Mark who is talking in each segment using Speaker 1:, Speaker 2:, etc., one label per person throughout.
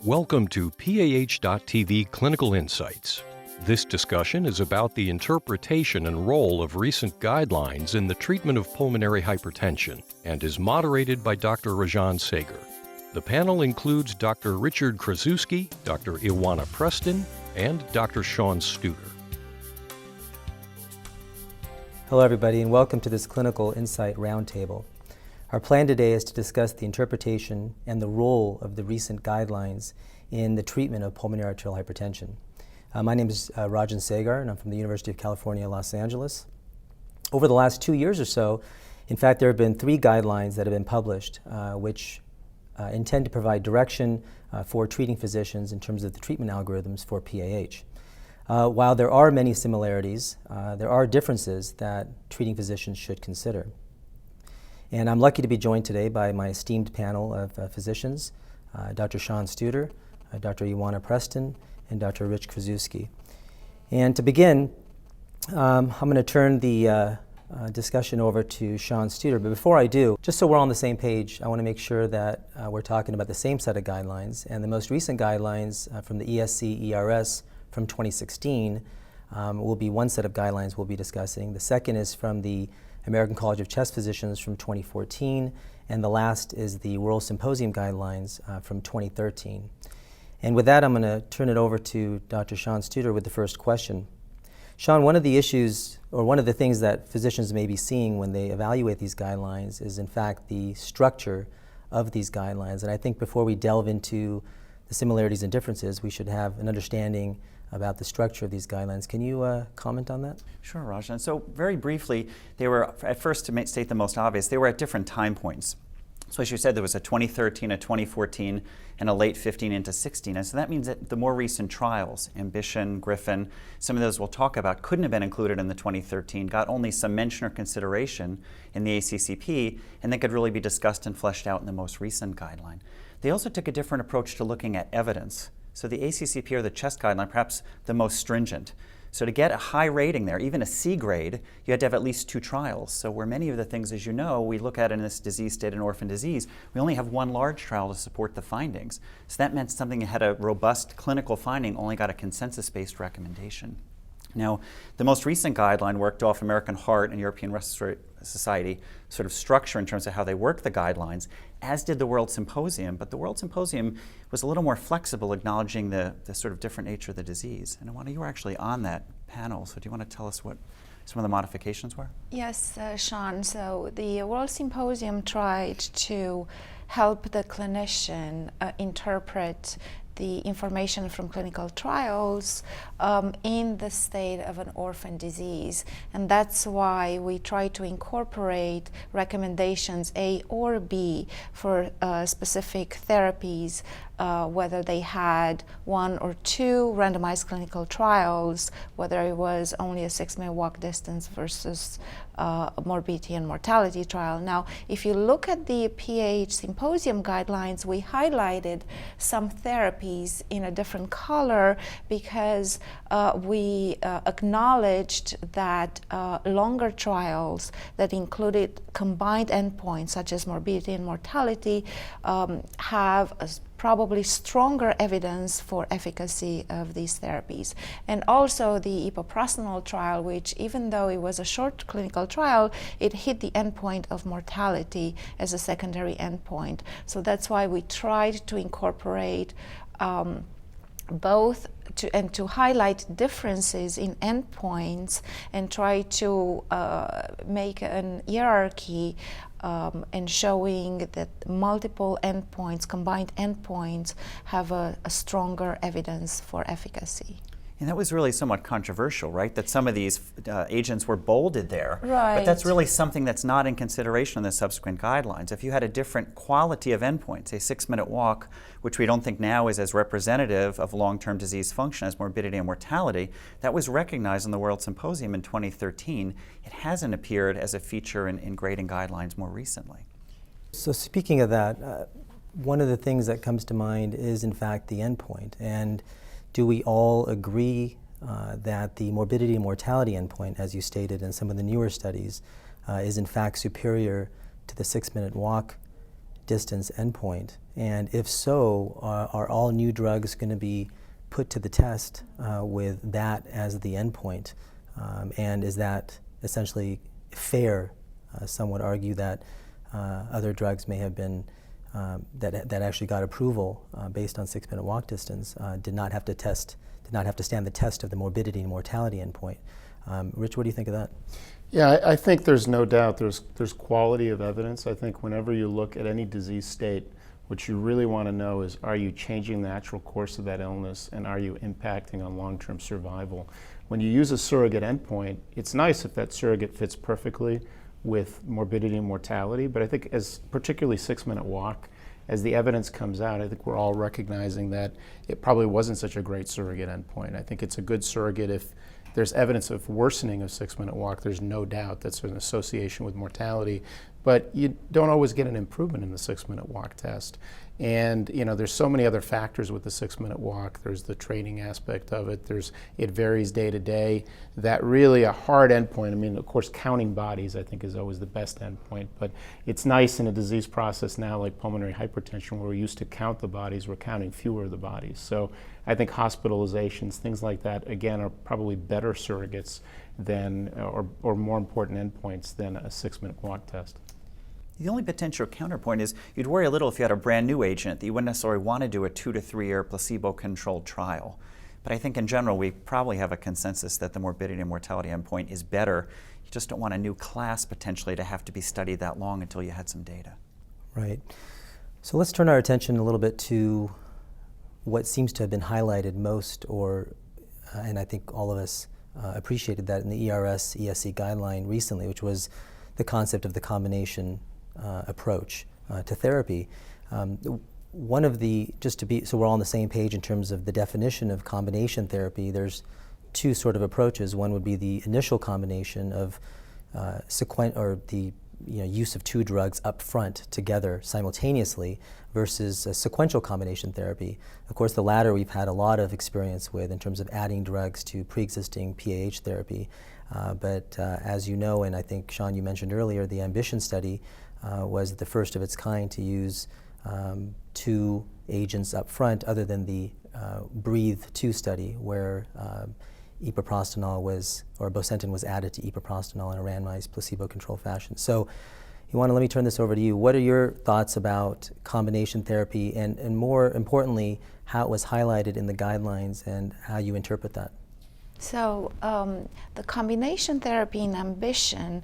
Speaker 1: Welcome to PAH.TV Clinical Insights. This discussion is about the interpretation and role of recent guidelines in the treatment of pulmonary hypertension and is moderated by Dr. Rajan Saggar. The panel includes Dr. Richard Channick, Dr. Ioana Preston, and Dr. Sean Studer.
Speaker 2: Hello everybody and welcome to this Clinical Insight Roundtable. Our plan today is to discuss the interpretation and the role of the recent guidelines in the treatment of pulmonary arterial hypertension. My name is Rajan Saggar and I'm from the University of California, Los Angeles. Over the last 2 years or so, in fact, there have been 3 guidelines that have been published which intend to provide direction for treating physicians in terms of the treatment algorithms for PAH. While there are many similarities, there are differences that treating physicians should consider. And I'm lucky to be joined today by my esteemed panel of physicians, Dr. Sean Studer, Dr. Ioana Preston, and Dr. Rich Channick. And to begin, I'm going to turn the discussion over to Sean Studer. But before I do, just so we're on the same page, I want to make sure that we're talking about the same set of guidelines. And the most recent guidelines from the ESC-ERS from 2016 will be one set of guidelines we'll be discussing. The second is from the American College of Chest Physicians from 2014, and the last is the World Symposium Guidelines from 2013. And with that, I'm going to turn it over to Dr. Sean Studer with the first question. Sean, one of the issues, or one of the things that physicians may be seeing when they evaluate these guidelines is in fact the structure of these guidelines. And I think before we delve into the similarities and differences, we should have an understanding about the structure of these guidelines. Can you comment on that?
Speaker 3: Sure, Rajan. So very briefly, they were, at first to state the most obvious, they were at different time points. So as you said, there was a 2013, a 2014, and a late 15 into 16. And so that means that the more recent trials, Ambition, Griffin, some of those we'll talk about, couldn't have been included in the 2013, got only some mention or consideration in the ACCP, and then could really be discussed and fleshed out in the most recent guideline. They also took a different approach to looking at evidence. So the ACCP, or the CHEST guideline, perhaps the most stringent. So to get a high rating there, even a C grade, you had to have at least 2 trials. So where many of the things, as you know, we look at in this disease state, an orphan disease, we only have 1 large trial to support the findings. So that meant something that had a robust clinical finding only got a consensus-based recommendation. Now, the most recent guideline worked off American Heart and European Respiratory Society sort of structure in terms of how they work the guidelines, as did the World Symposium. But the World Symposium was a little more flexible, acknowledging the sort of different nature of the disease. And Ioana, you were actually on that panel, so do you want to tell us what some of the modifications were?
Speaker 4: Yes, Sean. So the World Symposium tried to help the clinician interpret the information from clinical trials in the state of an orphan disease. And that's why we try to incorporate recommendations A or B for specific therapies, whether they had 1 or 2 randomized clinical trials, whether it was only a 6-minute walk distance versus morbidity and mortality trial. Now, if you look at the PAH Symposium guidelines, we highlighted some therapies in a different color because we acknowledged that longer trials that included combined endpoints such as morbidity and mortality have probably stronger evidence for efficacy of these therapies. And also the Prostacyclin trial, which even though it was a short clinical trial, it hit the endpoint of mortality as a secondary endpoint. So that's why we tried to incorporate both to highlight differences in endpoints and try to make an hierarchy and showing that multiple endpoints, combined endpoints, have a stronger evidence for efficacy.
Speaker 3: And that was really somewhat controversial, right? That some of these agents were bolded there.
Speaker 4: Right.
Speaker 3: But that's really something that's not in consideration in the subsequent guidelines. If you had a different quality of endpoints, a 6-minute walk, which we don't think now is as representative of long-term disease function as morbidity and mortality, that was recognized in the World Symposium in 2013. It hasn't appeared as a feature in grading guidelines more recently.
Speaker 2: So speaking of that, one of the things that comes to mind is in fact the endpoint. And do we all agree that the morbidity and mortality endpoint, as you stated in some of the newer studies, is in fact superior to the 6-minute walk distance endpoint? And if so, are all new drugs going to be put to the test with that as the endpoint? And is that essentially fair? Some would argue that other drugs may have been, that actually got approval based on 6-minute walk distance, did not have to stand the test of the morbidity and mortality endpoint. Rich, what do you think of that?
Speaker 5: Yeah, I think there's no doubt there's quality of evidence. I think whenever you look at any disease state, what you really want to know is, are you changing the natural course of that illness, and are you impacting on long-term survival? When you use a surrogate endpoint, it's nice if that surrogate fits perfectly with morbidity and mortality, but I think as particularly 6-minute walk, as the evidence comes out, I think we're all recognizing that it probably wasn't such a great surrogate endpoint. I think it's a good surrogate if there's evidence of worsening of 6-minute walk. There's no doubt that's an association with mortality, but you don't always get an improvement in the 6-minute walk test. And there's so many other factors with the 6-minute walk. There's the training aspect of it. It varies day to day. That really a hard endpoint. I mean, of course, counting bodies I think is always the best endpoint, but it's nice in a disease process now like pulmonary hypertension where we used to count the bodies, we're counting fewer of the bodies. So I think hospitalizations, things like that, again, are probably better surrogates than, or more important endpoints than a 6-minute walk test.
Speaker 3: The only potential counterpoint is you'd worry a little if you had a brand new agent that you wouldn't necessarily want to do a 2 to 3 year placebo-controlled trial. But I think in general we probably have a consensus that the morbidity and mortality endpoint is better. You just don't want a new class potentially to have to be studied that long until you had some data.
Speaker 2: Right. So let's turn our attention a little bit to what seems to have been highlighted most, and I think all of us appreciated that in the ERS-ESC guideline recently, which was the concept of the combination approach to therapy. One of the, so we're all on the same page in terms of the definition of combination therapy, there's two sort of approaches. One would be the initial combination of the use of 2 drugs up front together simultaneously versus a sequential combination therapy. Of course, the latter we've had a lot of experience with in terms of adding drugs to pre-existing PAH therapy. But as you know, and I think, Sean, you mentioned earlier, the AMBITION study was the first of its kind to use 2 agents up front, other than the BREATHE-2 study, where bosentan was added to epoprostenol in a randomized placebo-controlled fashion. So, let me turn this over to you. What are your thoughts about combination therapy, and more importantly, how it was highlighted in the guidelines and how you interpret that?
Speaker 4: So the combination therapy in AMBITION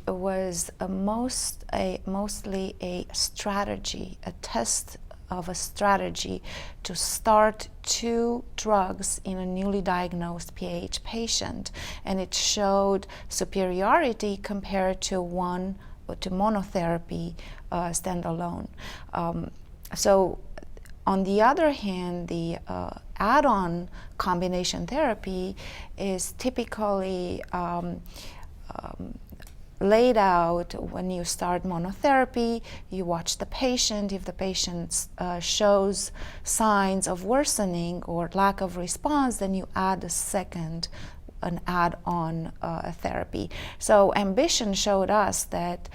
Speaker 4: was mostly a strategy, a test of a strategy to start 2 drugs in a newly diagnosed PAH patient, and it showed superiority compared to monotherapy standalone. So on the other hand, the add-on combination therapy is typically laid out when you start monotherapy. You watch the patient. If the patient shows signs of worsening or lack of response, then you add an add-on therapy. So AMBITION showed us that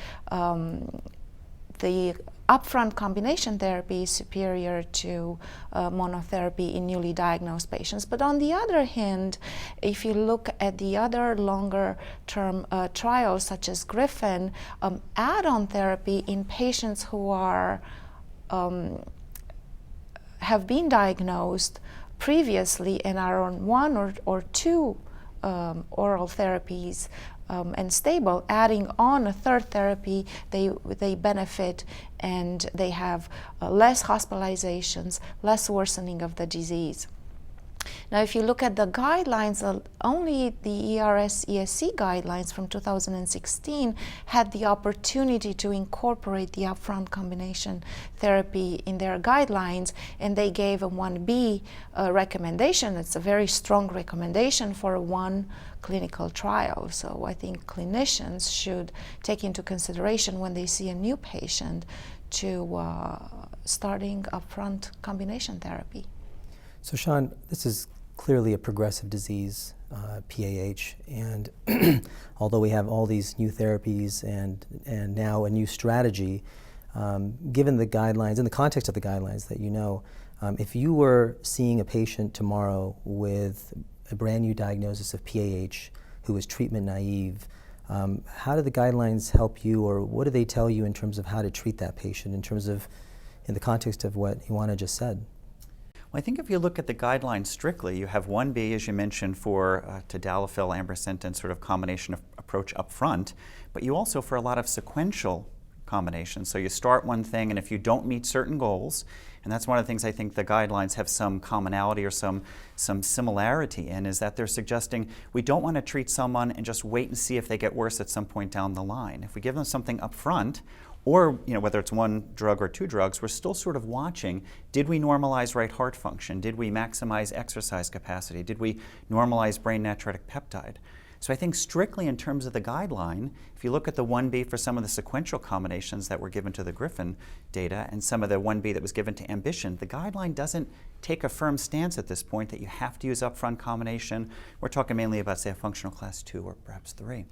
Speaker 4: the upfront combination therapy is superior to monotherapy in newly diagnosed patients. But on the other hand, if you look at the other longer-term trials, such as Griffin, add-on therapy in patients who have been diagnosed previously and are on 1 or 2 oral therapies and stable, adding on a 3rd therapy, they benefit, and they have less hospitalizations, less worsening of the disease. Now, if you look at the guidelines, only the ERS-ESC guidelines from 2016 had the opportunity to incorporate the upfront combination therapy in their guidelines, and they gave a 1B recommendation. It's a very strong recommendation for one clinical trial. So I think clinicians should take into consideration when they see a new patient to starting upfront combination therapy.
Speaker 2: So Sean, this is clearly a progressive disease, PAH, and although we have all these new therapies and now a new strategy, given the guidelines, in the context of the guidelines that you know, if you were seeing a patient tomorrow with a brand new diagnosis of PAH who was treatment naive, how do the guidelines help you, or what do they tell you in terms of how to treat that patient in the context of what Ioana just said?
Speaker 3: Well, I think if you look at the guidelines strictly, you have 1B, as you mentioned, for tadalafil, ambrisentan sort of combination of approach up front, but you also for a lot of sequential combinations. So you start one thing, and if you don't meet certain goals, and that's one of the things I think the guidelines have some commonality or some similarity in, is that they're suggesting we don't want to treat someone and just wait and see if they get worse at some point down the line. If we give them something up front, or whether it's one drug or two drugs, we're still sort of watching, did we normalize right heart function? Did we maximize exercise capacity? Did we normalize brain natriuretic peptide? So I think strictly in terms of the guideline, if you look at the 1B for some of the sequential combinations that were given to the Griffin data and some of the 1B that was given to Ambition, the guideline doesn't take a firm stance at this point that you have to use upfront combination. We're talking mainly about, say, a functional class 2 or perhaps 3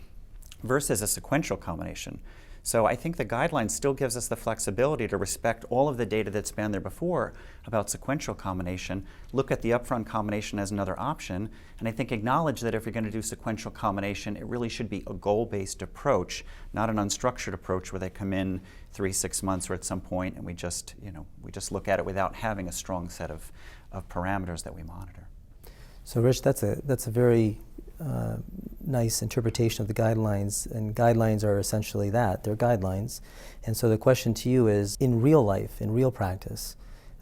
Speaker 3: versus a sequential combination. So I think the guideline still gives us the flexibility to respect all of the data that's been there before about sequential combination, look at the upfront combination as another option, and I think acknowledge that if you're going to do sequential combination, it really should be a goal-based approach, not an unstructured approach where they come in 3-6 months or at some point and we just look at it without having a strong set of parameters that we monitor.
Speaker 2: So Rich, that's a very nice interpretation of the guidelines, and guidelines are essentially that, they're guidelines. And so the question to you is, in real life, in real practice,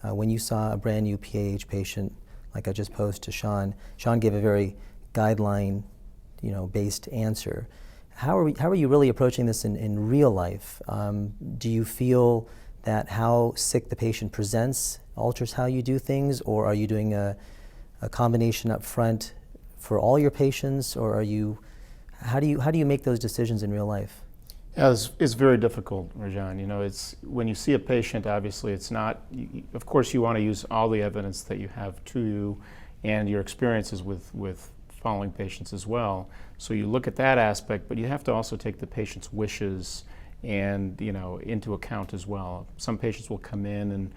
Speaker 2: when you saw a brand new PAH patient, like I just posed to Sean gave a very guideline, based answer. How are you really approaching this in real life? Do you feel that how sick the patient presents alters how you do things, or are you doing a combination up front for all your patients, or how do you make those decisions in real life?
Speaker 5: Yeah, it's very difficult, Rajan. It's when you see a patient, obviously it's not, of course you want to use all the evidence that you have to you and your experiences with following patients as well. So you look at that aspect, but you have to also take the patient's wishes and into account as well. Some patients will come in and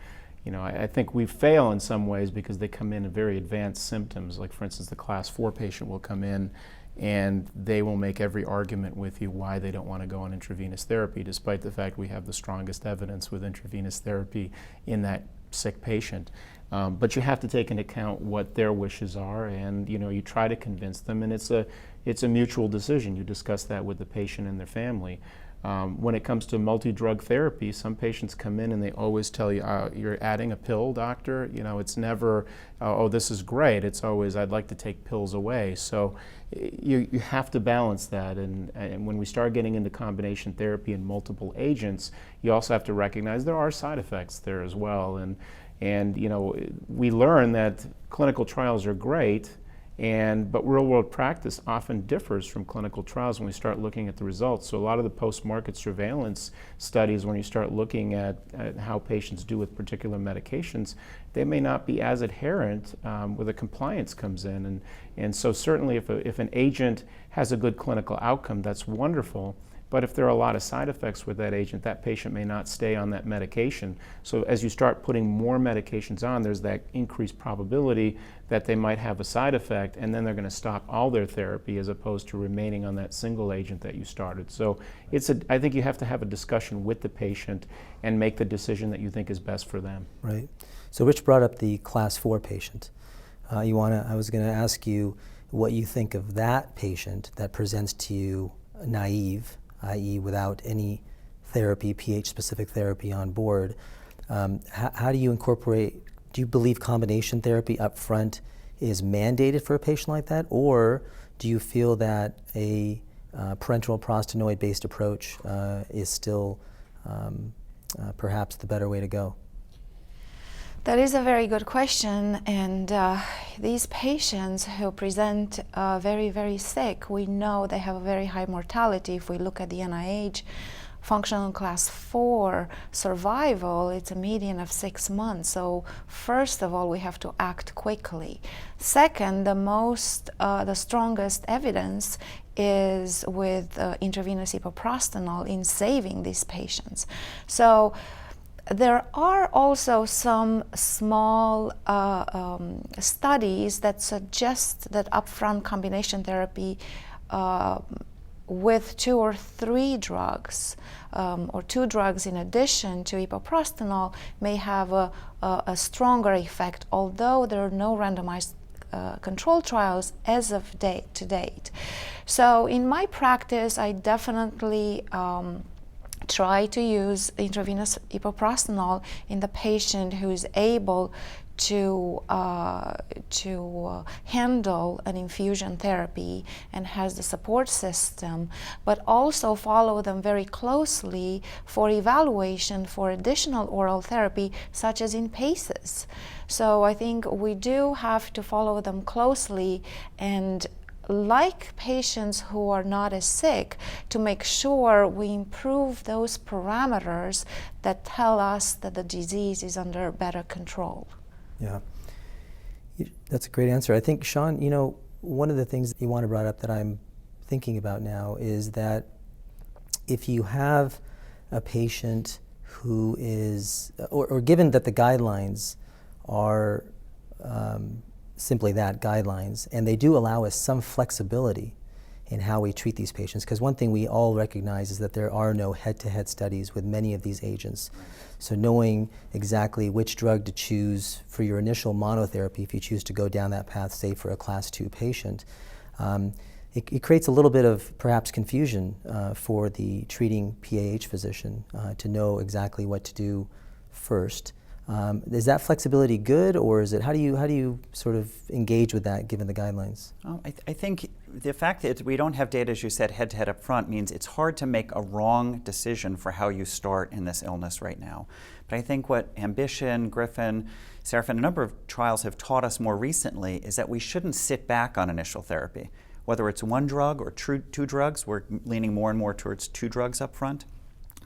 Speaker 5: I think we fail in some ways because they come in very advanced symptoms. Like, for instance, the class 4 patient will come in and they will make every argument with you why they don't want to go on intravenous therapy, despite the fact we have the strongest evidence with intravenous therapy in that sick patient. But you have to take into account what their wishes are, and you try to convince them, and it's a mutual decision. You discuss that with the patient and their family. When it comes to multi-drug therapy, some patients come in and they always tell you, you're adding a pill, doctor? It's never, oh, this is great. It's always, I'd like to take pills away. So you have to balance that. And when we start getting into combination therapy and multiple agents, you also have to recognize there are side effects there as well. And we learn that clinical trials are great, but real-world practice often differs from clinical trials when we start looking at the results. So a lot of the post-market surveillance studies, when you start looking at how patients do with particular medications, they may not be as adherent where the compliance comes in. And so certainly if an agent has a good clinical outcome, that's wonderful. But if there are a lot of side effects with that agent, that patient may not stay on that medication. So as you start putting more medications on, there's that increased probability that they might have a side effect, and then they're going to stop all their therapy as opposed to remaining on that single agent that you started. So I think you have to have a discussion with the patient and make the decision that you think is best for them.
Speaker 2: Right. So Rich brought up the class 4 patient. I was going to ask you what you think of that patient that presents to you naive, i.e. without any therapy, PH-specific therapy on board. How do you incorporate, do you believe combination therapy up front is mandated for a patient like that, or do you feel that a parenteral prostanoid-based approach is still perhaps the better way to go?
Speaker 4: That is a very good question, and these patients who present very, very sick, we know they have a very high mortality. If we look at the NIH functional class 4 survival, it's a median of 6 months. So first of all, we have to act quickly. Second, the strongest evidence is with intravenous epoprostenol in saving these patients. So there are also some small studies that suggest that upfront combination therapy with 2 or 3 drugs, or 2 drugs in addition to epoprostenol, may have a stronger effect, although there are no randomized control trials as of to date. So in my practice, I definitely try to use intravenous epoprostenol in the patient who is able to handle an infusion therapy and has the support system, but also follow them very closely for evaluation for additional oral therapy, such as in PACEs. So I think we do have to follow them closely, and like patients who are not as sick, to make sure we improve those parameters that tell us that the disease is under better control.
Speaker 2: Yeah, that's a great answer. I think, Sean, you know, one of the things that you want to brought up that I'm thinking about now is that if you have a patient who is, or given that the guidelines are simply that, guidelines, and they do allow us some flexibility in how we treat these patients, because one thing we all recognize is that there are no head-to-head studies with many of these agents. So knowing exactly which drug to choose for your initial monotherapy, if you choose to go down that path, say for a class 2 patient, it creates a little bit of perhaps confusion for the treating PAH physician to know exactly what to do first. Is that flexibility good, or is it, how do you sort of engage with that given the guidelines?
Speaker 3: I think the fact that we don't have data, as you said, head-to-head up front means it's hard to make a wrong decision for how you start in this illness right now. But I think what Ambition, Griffin, Seraphin, a number of trials have taught us more recently is that we shouldn't sit back on initial therapy. Whether it's 1 drug or 2 drugs, we're leaning more and more towards 2 drugs up front.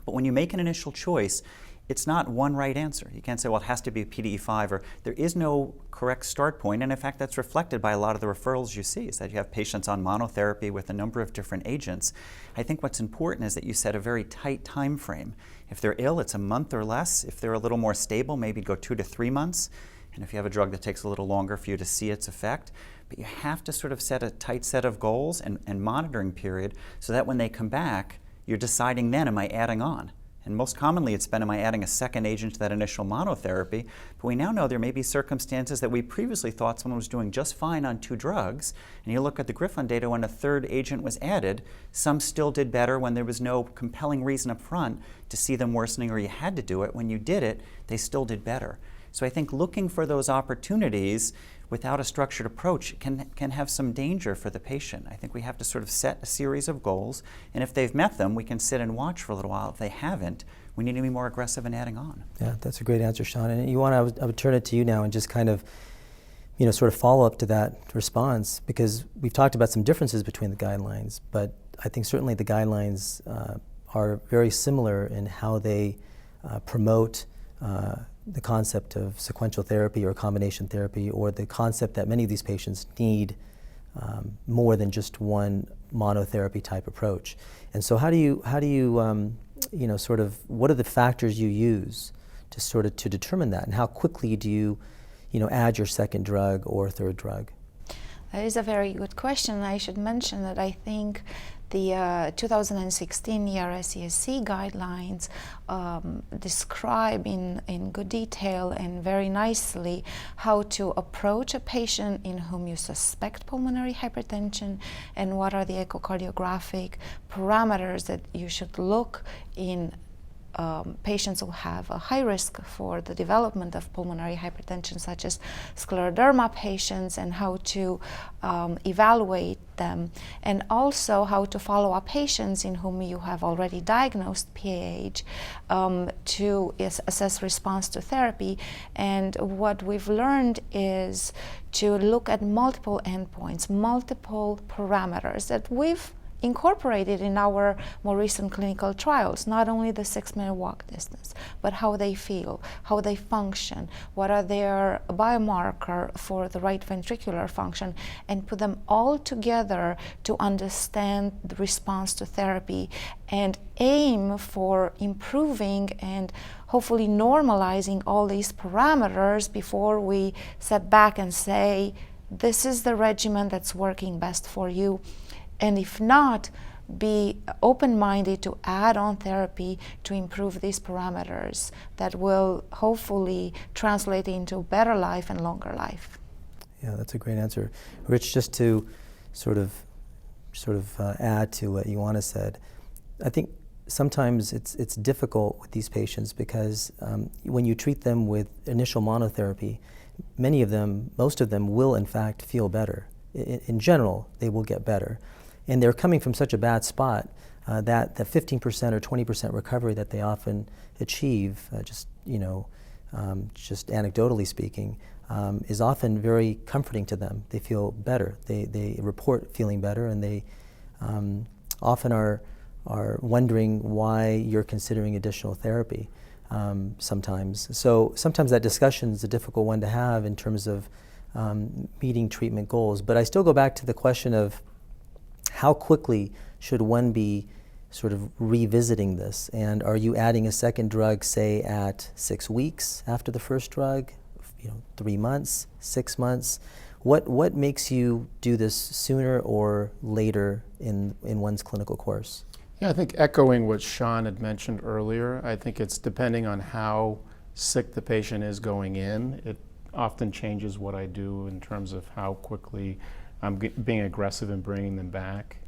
Speaker 3: But when you make an initial choice, it's not one right answer. You can't say, well, it has to be PDE5, or there is no correct start point. And in fact, that's reflected by a lot of the referrals you see, is that you have patients on monotherapy with a number of different agents. I think what's important is that you set a very tight time frame. If they're ill, it's a month or less. If they're a little more stable, maybe go 2 to 3 months. And if you have a drug that takes a little longer for you to see its effect, but you have to sort of set a tight set of goals and monitoring period so that when they come back, you're deciding then, am I adding on? And most commonly it's been, am I adding a second agent to that initial monotherapy? But we now know there may be circumstances that we previously thought someone was doing just fine on 2 drugs, and you look at the Griffin data, when a 3rd agent was added, some still did better when there was no compelling reason up front to see them worsening, or you had to do it. When you did it, they still did better. So I think looking for those opportunities without a structured approach can have some danger for the patient. I think we have to sort of set a series of goals, and if they've met them, we can sit and watch for a little while. If they haven't, we need to be more aggressive in adding on.
Speaker 2: Yeah, that's a great answer, Sean. And I would turn it to you now and just kind of, you know, sort of follow up to that response, because we've talked about some differences between the guidelines, but I think certainly the guidelines are very similar in how they promote the concept of sequential therapy or combination therapy, or the concept that many of these patients need more than just one monotherapy type approach. And so how do you you know, sort of, what are the factors you use to sort of to determine that, and how quickly do you know, add your 2nd drug or 3rd drug?
Speaker 4: That is a very good question. I should mention that I think the 2016 ERS-ESC guidelines describe in good detail and very nicely how to approach a patient in whom you suspect pulmonary hypertension, and what are the echocardiographic parameters that you should look in patients who have a high risk for the development of pulmonary hypertension, such as scleroderma patients, and how to evaluate them, and also how to follow up patients in whom you have already diagnosed PAH to assess response to therapy. And what we've learned is to look at multiple endpoints, multiple parameters that we've incorporated in our more recent clinical trials, not only the 6-minute walk distance, but how they feel, how they function, what are their biomarker for the right ventricular function, and put them all together to understand the response to therapy and aim for improving and hopefully normalizing all these parameters before we step back and say, this is the regimen that's working best for you. And if not, be open-minded to add on therapy to improve these parameters that will hopefully translate into better life and longer life.
Speaker 2: Yeah, that's a great answer. Rich, just to sort of add to what Ioana said, I think sometimes it's difficult with these patients because when you treat them with initial monotherapy, most of them will in fact feel better. In general, they will get better. And they're coming from such a bad spot that the 15% or 20% recovery that they often achieve, just anecdotally speaking, is often very comforting to them. They feel better. They report feeling better, and they often are wondering why you're considering additional therapy sometimes. So sometimes that discussion is a difficult one to have in terms of meeting treatment goals. But I still go back to the question of how quickly should one be sort of revisiting this? And are you adding a second drug, say, at 6 weeks after the first drug, 3 months, 6 months? What makes you do this sooner or later in one's clinical course?
Speaker 5: Yeah, I think echoing what Sean had mentioned earlier, I think it's depending on how sick the patient is going in. It often changes what I do in terms of how quickly I'm being aggressive in bringing them back.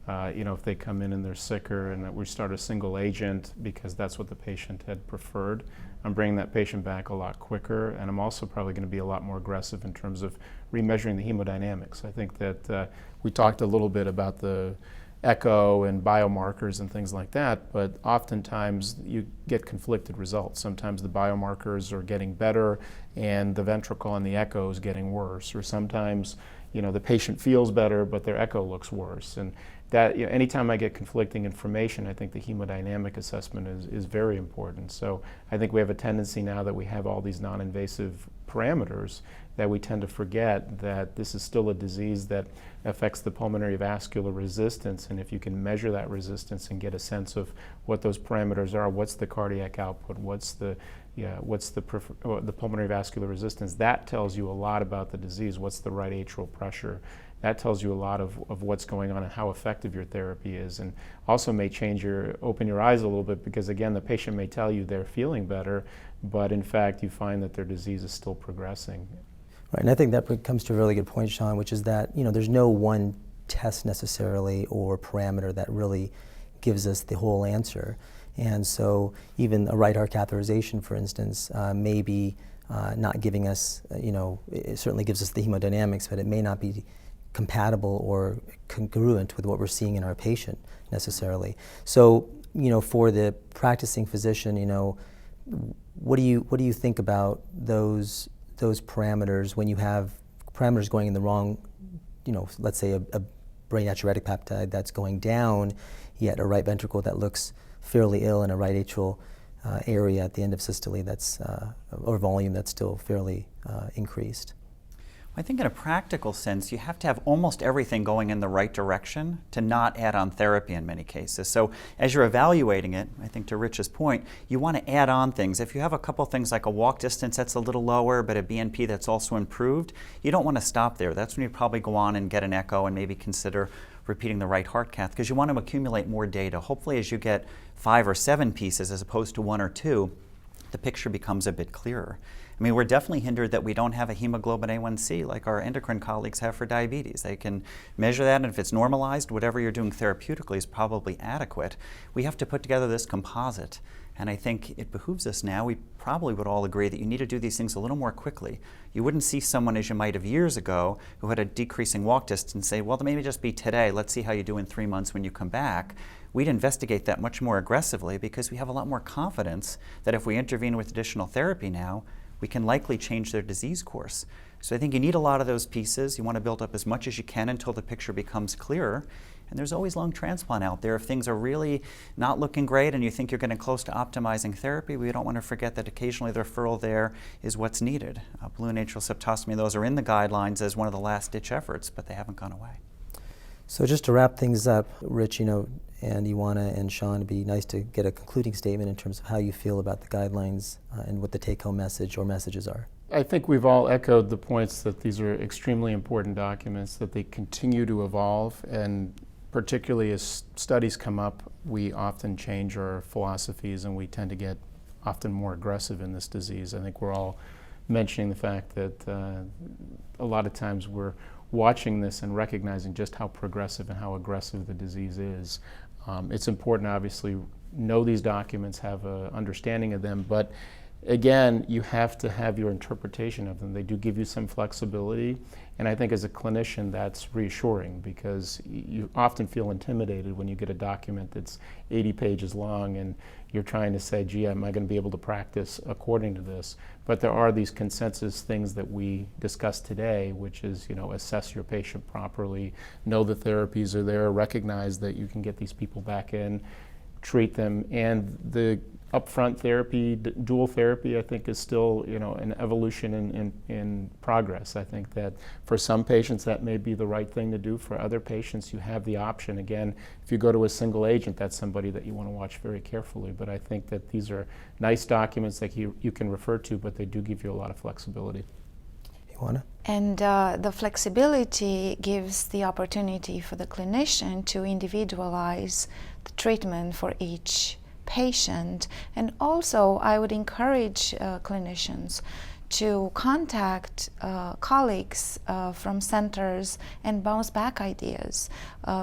Speaker 5: If they come in and they're sicker and we start a single agent because that's what the patient had preferred, I'm bringing that patient back a lot quicker, and I'm also probably going to be a lot more aggressive in terms of remeasuring the hemodynamics. I think that we talked a little bit about the echo and biomarkers and things like that, but oftentimes you get conflicted results. Sometimes the biomarkers are getting better and the ventricle and the echo is getting worse, or sometimes the patient feels better but their echo looks worse. And that anytime I get conflicting information, I think the hemodynamic assessment is very important. So I think we have a tendency now that we have all these non-invasive parameters that we tend to forget that this is still a disease that affects the pulmonary vascular resistance, and if you can measure that resistance and get a sense of what those parameters are, what's the cardiac output, what's the pulmonary vascular resistance, that tells you a lot about the disease. What's the right atrial pressure? That tells you a lot of what's going on and how effective your therapy is, and also may open your eyes a little bit, because again, the patient may tell you they're feeling better, but in fact you find that their disease is still progressing.
Speaker 2: Right, and I think that comes to a really good point, Sean, which is that there's no one test necessarily or parameter that really gives us the whole answer. And so even a right heart catheterization, for instance, may be not giving us, it certainly gives us the hemodynamics, but it may not be compatible or congruent with what we're seeing in our patient necessarily. So, for the practicing physician, what do you think about those parameters when you have parameters going in the wrong, let's say a brain natriuretic peptide that's going down, yet a right ventricle that looks fairly ill and a right atrial area at the end of systole that's or volume that's still fairly increased?
Speaker 3: I think in a practical sense, you have to have almost everything going in the right direction to not add on therapy in many cases. So as you're evaluating it, I think to Rich's point, you want to add on things. If you have a couple things like a walk distance that's a little lower, but a BNP that's also improved, you don't want to stop there. That's when you probably go on and get an echo and maybe consider repeating the right heart cath, because you want to accumulate more data. Hopefully as you get 5 or 7 pieces as opposed to 1 or 2, the picture becomes a bit clearer. I mean, we're definitely hindered that we don't have a hemoglobin A1C like our endocrine colleagues have for diabetes. They can measure that, and if it's normalized, whatever you're doing therapeutically is probably adequate. We have to put together this composite, and I think it behooves us now. We probably would all agree that you need to do these things a little more quickly. You wouldn't see someone, as you might have years ago, who had a decreasing walk distance and say, well, then maybe just be today. Let's see how you do in 3 months when you come back. We'd investigate that much more aggressively because we have a lot more confidence that if we intervene with additional therapy now, we can likely change their disease course. So I think you need a lot of those pieces. You want to build up as much as you can until the picture becomes clearer. And there's always lung transplant out there. If things are really not looking great and you think you're getting close to optimizing therapy, we don't want to forget that occasionally the referral there is what's needed. Balloon atrial septostomy, those are in the guidelines as one of the last-ditch efforts, but they haven't gone away.
Speaker 2: So just to wrap things up, Rich, and Ioana and Sean, it'd be nice to get a concluding statement in terms of how you feel about the guidelines and what the take-home message or messages are.
Speaker 5: I think we've all echoed the points that these are extremely important documents, that they continue to evolve, and particularly as studies come up, we often change our philosophies and we tend to get often more aggressive in this disease. I think we're all mentioning the fact that a lot of times we're watching this and recognizing just how progressive and how aggressive the disease is. It's important, obviously, know these documents, have an understanding of them, but again, you have to have your interpretation of them. They do give you some flexibility, and I think as a clinician that's reassuring, because you often feel intimidated when you get a document that's 80 pages long and you're trying to say, gee, am I going to be able to practice according to this? But there are these consensus things that we discussed today, which is, assess your patient properly, know the therapies are there, recognize that you can get these people back in, treat them, and the upfront therapy, dual therapy, I think is still, an evolution in progress. I think that for some patients that may be the right thing to do. For other patients, you have the option. Again, if you go to a single agent, that's somebody that you want to watch very carefully. But I think that these are nice documents that you can refer to, but they do give you a lot of flexibility.
Speaker 2: Ioana?
Speaker 4: And the flexibility gives the opportunity for the clinician to individualize the treatment for each patient. And also, I would encourage clinicians to contact colleagues from centers and bounce back ideas.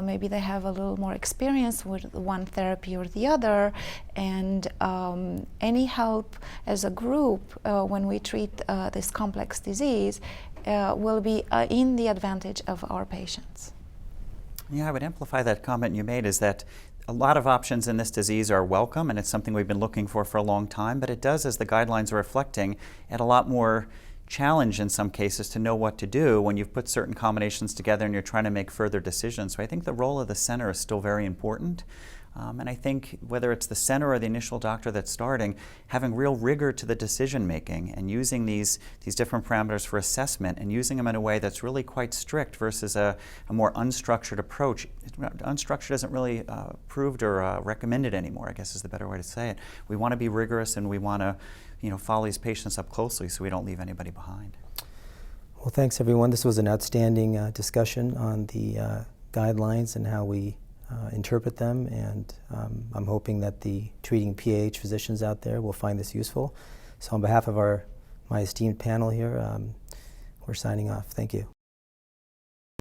Speaker 4: Maybe they have a little more experience with one therapy or the other, and any help as a group when we treat this complex disease will be in the advantage of our patients.
Speaker 3: Yeah, I would amplify that comment you made, is that a lot of options in this disease are welcome, and it's something we've been looking for a long time, but it does, as the guidelines are reflecting, add a lot more challenge in some cases to know what to do when you've put certain combinations together and you're trying to make further decisions. So I think the role of the center is still very important. And I think whether it's the center or the initial doctor that's starting, having real rigor to the decision making and using these different parameters for assessment and using them in a way that's really quite strict versus a more unstructured approach. Unstructured isn't really approved or recommended anymore, I guess is the better way to say it. We want to be rigorous, and we want to follow these patients up closely so we don't leave anybody behind.
Speaker 2: Well, thanks everyone. This was an outstanding discussion on the guidelines and how we interpret them, and I'm hoping that the treating PAH physicians out there will find this useful. So on behalf of my esteemed panel here, we're signing off. Thank you.